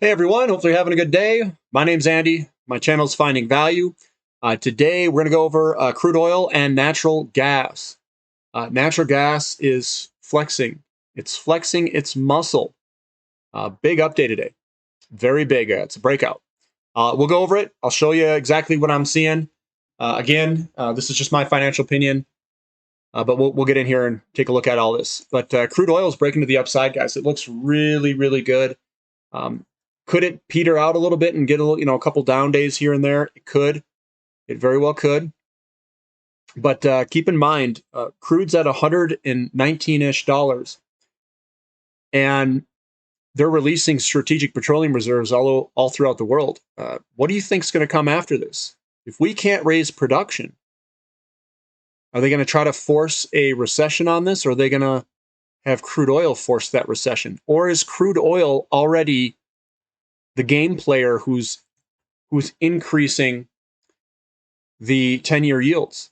Hey everyone, hopefully you're having a good day. My name's Andy. My channel is Finding Value. Today we're going to go over crude oil and natural gas. Natural gas is flexing. It's flexing its muscle. Big update today. Very big. It's a breakout. We'll go over it. I'll show you exactly what I'm seeing. Again, this is just my financial opinion, but we'll get in here and take a look at all this. But crude oil is breaking to the upside, guys. It looks really, really good. Could it peter out a little bit and get a couple down days here and there? It could. It very well could. But keep in mind, crude's at $119-ish, and they're releasing strategic petroleum reserves all throughout the world. What do you think is going to come after this? If we can't raise production, are they going to try to force a recession on this, or are they going to have crude oil force that recession? Or is crude oil already the game player who's increasing the 10-year yields?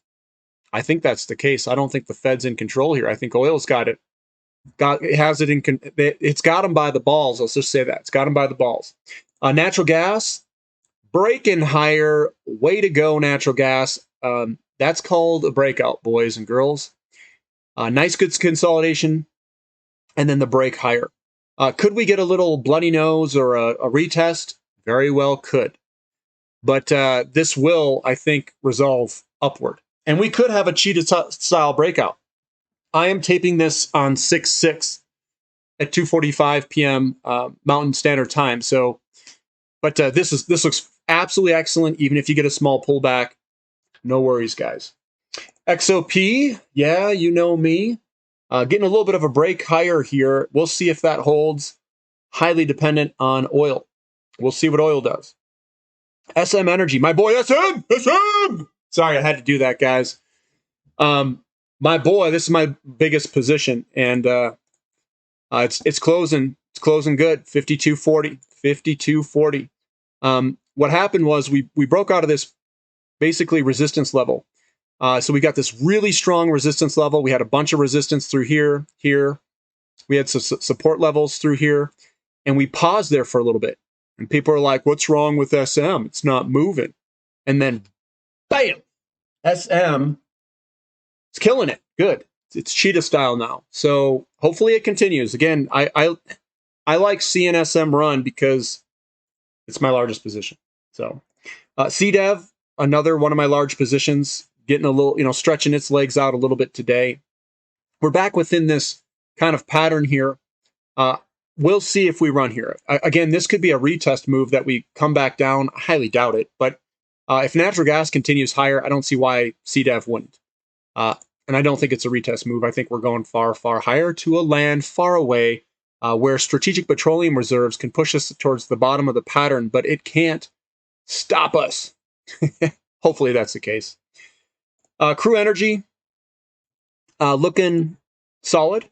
I think that's the case. I don't think the Fed's in control here. I think oil's got it. It's got them by the balls. Let's just say that. It's got them by the balls. Natural gas, breaking higher. Way to go, natural gas. That's called a breakout, boys and girls. Nice good consolidation, and then the break higher. Could we get a little bloody nose or a retest? Very well could. But this will, I think, resolve upward. And we could have a cheetah-style breakout. I am taping this on 6/6 at 2:45 p.m. Mountain Standard Time. So, but this looks absolutely excellent. Even if you get a small pullback, no worries, guys. XOP, yeah, you know me. Getting a little bit of a break higher here. We'll see if that holds. Highly dependent on oil. We'll see what oil does. SM Energy, my boy SM! Sorry, I had to do that, guys. My boy, this is my biggest position, and it's closing. It's closing good. 52.40. 52.40. What happened was we broke out of this basically resistance level. So we got this really strong resistance level. We had a bunch of resistance through here. We had some support levels through here. And we paused there for a little bit. And people are like, what's wrong with SM? It's not moving. And then, bam! SM is killing it. Good. It's cheetah style now. So hopefully it continues. Again, I like seeing SM run because it's my largest position. So CDEV, another one of my large positions, getting a little, stretching its legs out a little bit today. We're back within this kind of pattern here. We'll see if we run here. Again, this could be a retest move that we come back down. I highly doubt it. But if natural gas continues higher, I don't see why CDEV wouldn't. And I don't think it's a retest move. I think we're going far, far higher to a land far away where strategic petroleum reserves can push us towards the bottom of the pattern, but it can't stop us. Hopefully that's the case. Crew Energy, looking solid.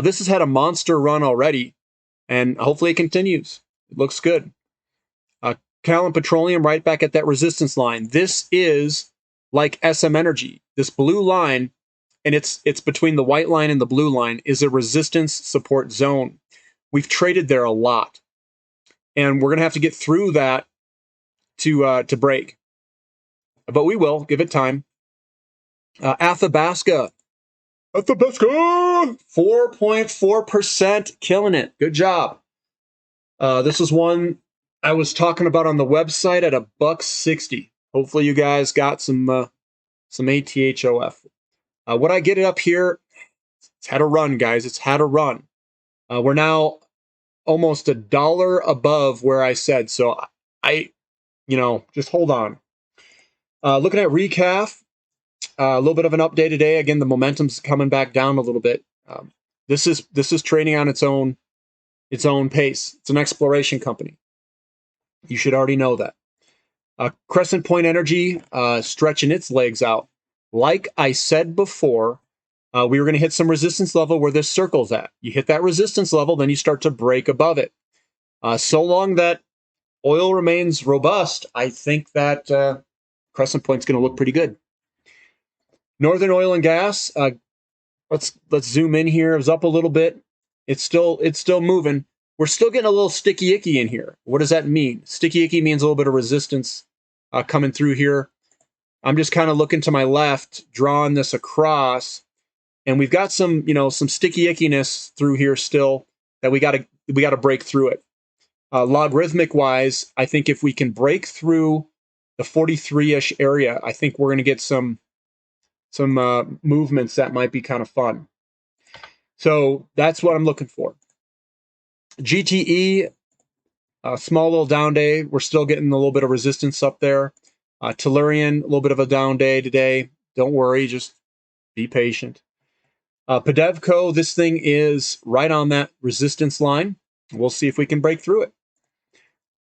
This has had a monster run already, and hopefully it continues. It looks good. Callon Petroleum right back at that resistance line. This is like SM Energy. This blue line, and it's between the white line and the blue line, is a resistance support zone. We've traded there a lot, and we're going to have to get through that to break. But we will. Give it time. Athabasca. 4.4%. Killing it. Good job. This is one I was talking about on the website at $1.60. Hopefully you guys got some ATHOF. What I get it up here, it's had a run, guys. It's had a run. We're now almost $1 above where I said. So just hold on. Looking at recaf, a little bit of an update today. Again, the momentum's coming back down a little bit. This is trading on its own pace. It's an exploration company. You should already know that. Crescent Point Energy stretching its legs out. Like I said before, we were going to hit some resistance level where this circle's at. You hit that resistance level, then you start to break above it. So long that oil remains robust, I think that Crescent Point's going to look pretty good. Northern Oil and Gas. Let's zoom in here. It was up a little bit. It's still moving. we're still getting a little sticky icky in here. What does that mean? Sticky icky means a little bit of resistance coming through here. I'm just kind of looking to my left, drawing this across, and we've got some, some sticky ickiness through here still that we got to break through it. Logarithmic wise, I think if we can break through the 43-ish area, I think we're going to get some movements that might be kind of fun. So that's what I'm looking for. GTE, a small little down day. We're still getting a little bit of resistance up there. Tellurian, a little bit of a down day today. Don't worry, just be patient. Podevco, this thing is right on that resistance line. We'll see if we can break through it.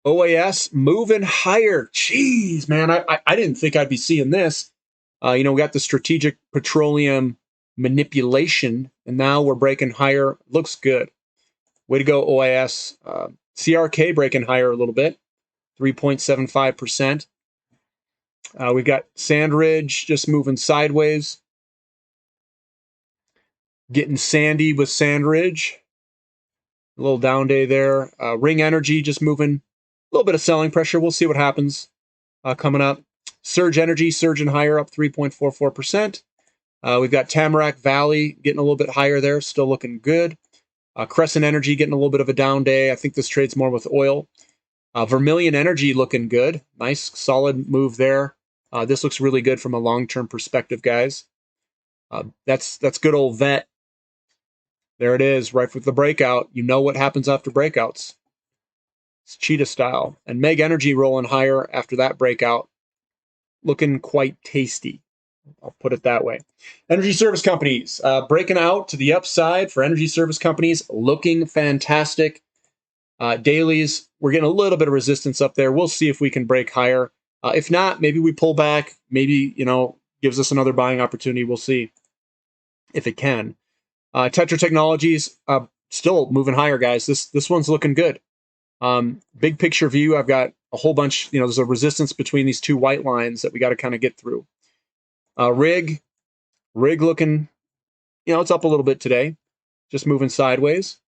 OAS moving higher. Jeez, man, I didn't think I'd be seeing this. We got the strategic petroleum manipulation, and now we're breaking higher. Looks good. Way to go, OAS. CRK breaking higher a little bit, 3.75%. We've got Sandridge just moving sideways. Getting sandy with Sandridge. A little down day there. Ring Energy just moving. A little bit of selling pressure. We'll see what happens coming up. Surge Energy surging higher, up 3.44%. We've got Tamarack Valley getting a little bit higher there. Still looking good. Crescent Energy getting a little bit of a down day. I think this trades more with oil. Vermilion Energy looking good. Nice, solid move there. This looks really good from a long-term perspective, guys. That's good old vet. There it is, right with the breakout. You know what happens after breakouts. It's cheetah style. And Meg Energy rolling higher after that breakout. Looking quite tasty. I'll put it that way. Energy service companies breaking out to the upside for energy service companies. Looking fantastic. Dailies, we're getting a little bit of resistance up there. We'll see if we can break higher. If not, maybe we pull back. Maybe, gives us another buying opportunity. We'll see if it can. Tetra Technologies, still moving higher, guys. This one's looking good. Big picture view, I've got a whole bunch, there's a resistance between these two white lines that we got to kind of get through. Rig looking, it's up a little bit today, just moving sideways.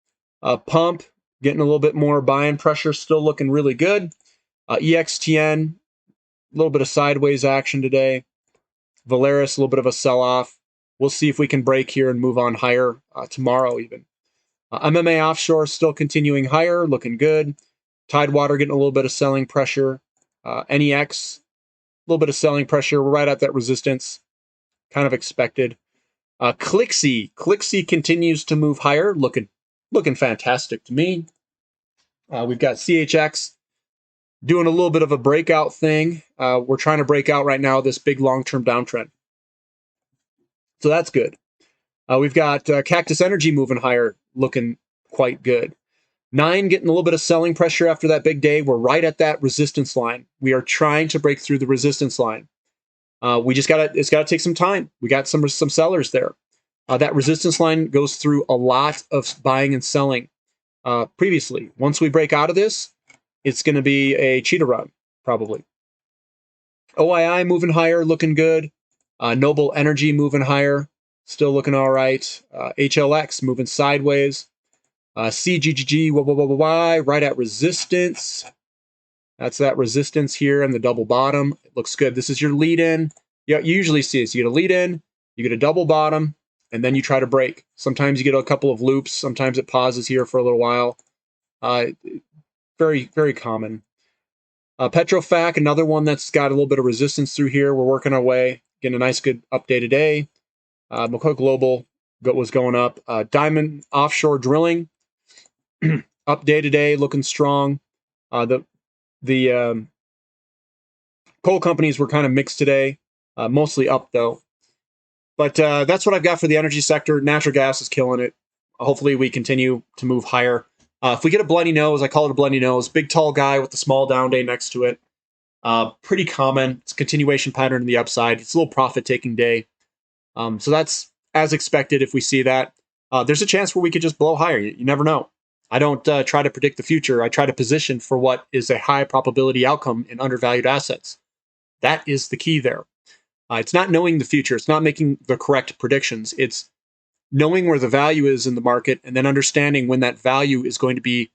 Pump, getting a little bit more buying pressure, still looking really good. EXTN, a little bit of sideways action today. Valaris, a little bit of a sell-off. We'll see if we can break here and move on higher tomorrow even. MMA Offshore still continuing higher, looking good. Tidewater getting a little bit of selling pressure. NEX, a little bit of selling pressure. We're right at that resistance. Kind of expected. Clixy continues to move higher, looking fantastic to me. We've got CHX doing a little bit of a breakout thing. We're trying to break out right now this big long-term downtrend. So that's good. We've got Cactus Energy moving higher, looking quite good. 9 getting a little bit of selling pressure after that big day. We're right at that resistance line. We are trying to break through the resistance line. It's got to take some time. We got some sellers there. That resistance line goes through a lot of buying and selling previously. Once we break out of this, it's going to be a cheetah run, probably. OII moving higher, looking good. Noble Energy moving higher, still looking all right. HLX moving sideways. CGGG, right at resistance. That's that resistance here in the double bottom. It looks good. This is your lead in. Yeah, you usually see this. You get a lead in, you get a double bottom, and then you try to break. Sometimes you get a couple of loops. Sometimes it pauses here for a little while. Very, very common. Petrofac, another one that's got a little bit of resistance through here. We're working our way. Getting a nice, good update today. McCoy Global was going up. Diamond Offshore Drilling, up day today, looking strong. The coal companies were kind of mixed today, mostly up though. But that's what I've got for the energy sector. Natural gas is killing it. Hopefully we continue to move higher. If we get a bloody nose, I call it a bloody nose, big tall guy with the small down day next to it. Pretty common. It's a continuation pattern in the upside. It's a little profit-taking day. So that's as expected if we see that. There's a chance where we could just blow higher. You never know. I don't try to predict the future. I try to position for what is a high probability outcome in undervalued assets. That is the key there. It's not knowing the future. It's not making the correct predictions. It's knowing where the value is in the market and then understanding when that value is going to be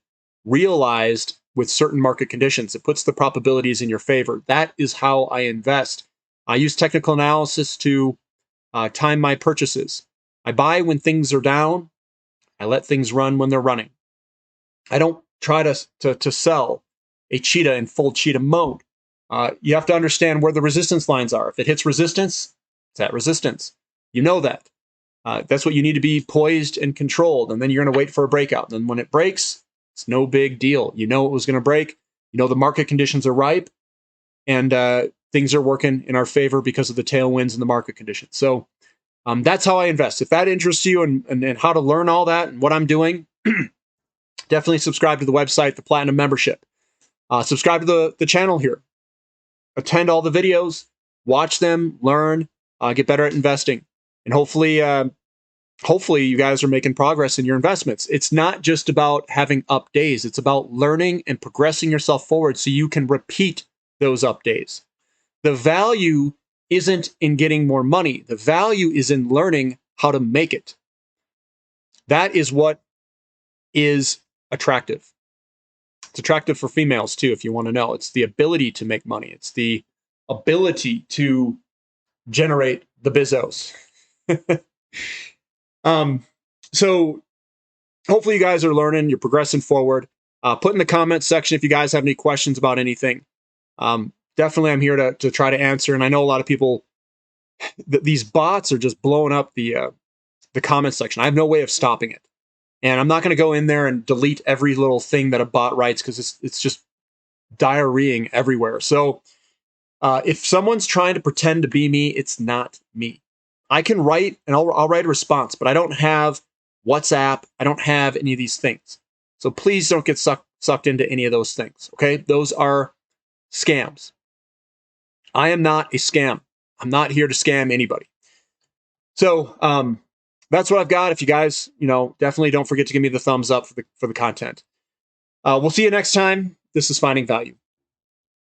realized with certain market conditions. It puts the probabilities in your favor. That is how I invest. I use technical analysis to time my purchases. I buy when things are down. I let things run when they're running. I don't try to sell a cheetah in full cheetah mode. You have to understand where the resistance lines are. If it hits resistance, it's at resistance. You know that. That's what you need to be poised and controlled. And then you're going to wait for a breakout. And then when it breaks, it's no big deal. You know it was going to break. You know the market conditions are ripe. And things are working in our favor because of the tailwinds and the market conditions. So that's how I invest. If that interests you and how to learn all that and what I'm doing, definitely subscribe to the website, the Platinum membership. Subscribe to the channel here. Attend all the videos, watch them, learn, get better at investing. And hopefully you guys are making progress in your investments. It's not just about having up days. It's about learning and progressing yourself forward so you can repeat those up days. The value isn't in getting more money. The value is in learning how to make it. That is what is attractive. It's attractive for females too, if you want to know. It's the ability to make money. It's the ability to generate the bizos. So hopefully you guys are learning, you're progressing forward. Put in the comments section if you guys have any questions about anything. Definitely I'm here to try to answer. And I know a lot of people, these bots are just blowing up the comment section. I have no way of stopping it. And I'm not going to go in there and delete every little thing that a bot writes because it's just diarrheaing everywhere. So if someone's trying to pretend to be me, it's not me. I can write and I'll write a response, but I don't have WhatsApp. I don't have any of these things. So please don't get sucked into any of those things. Okay. Those are scams. I am not a scam. I'm not here to scam anybody. So, that's what I've got. If you guys, definitely don't forget to give me the thumbs up for the content. We'll see you next time. This is Finding Value.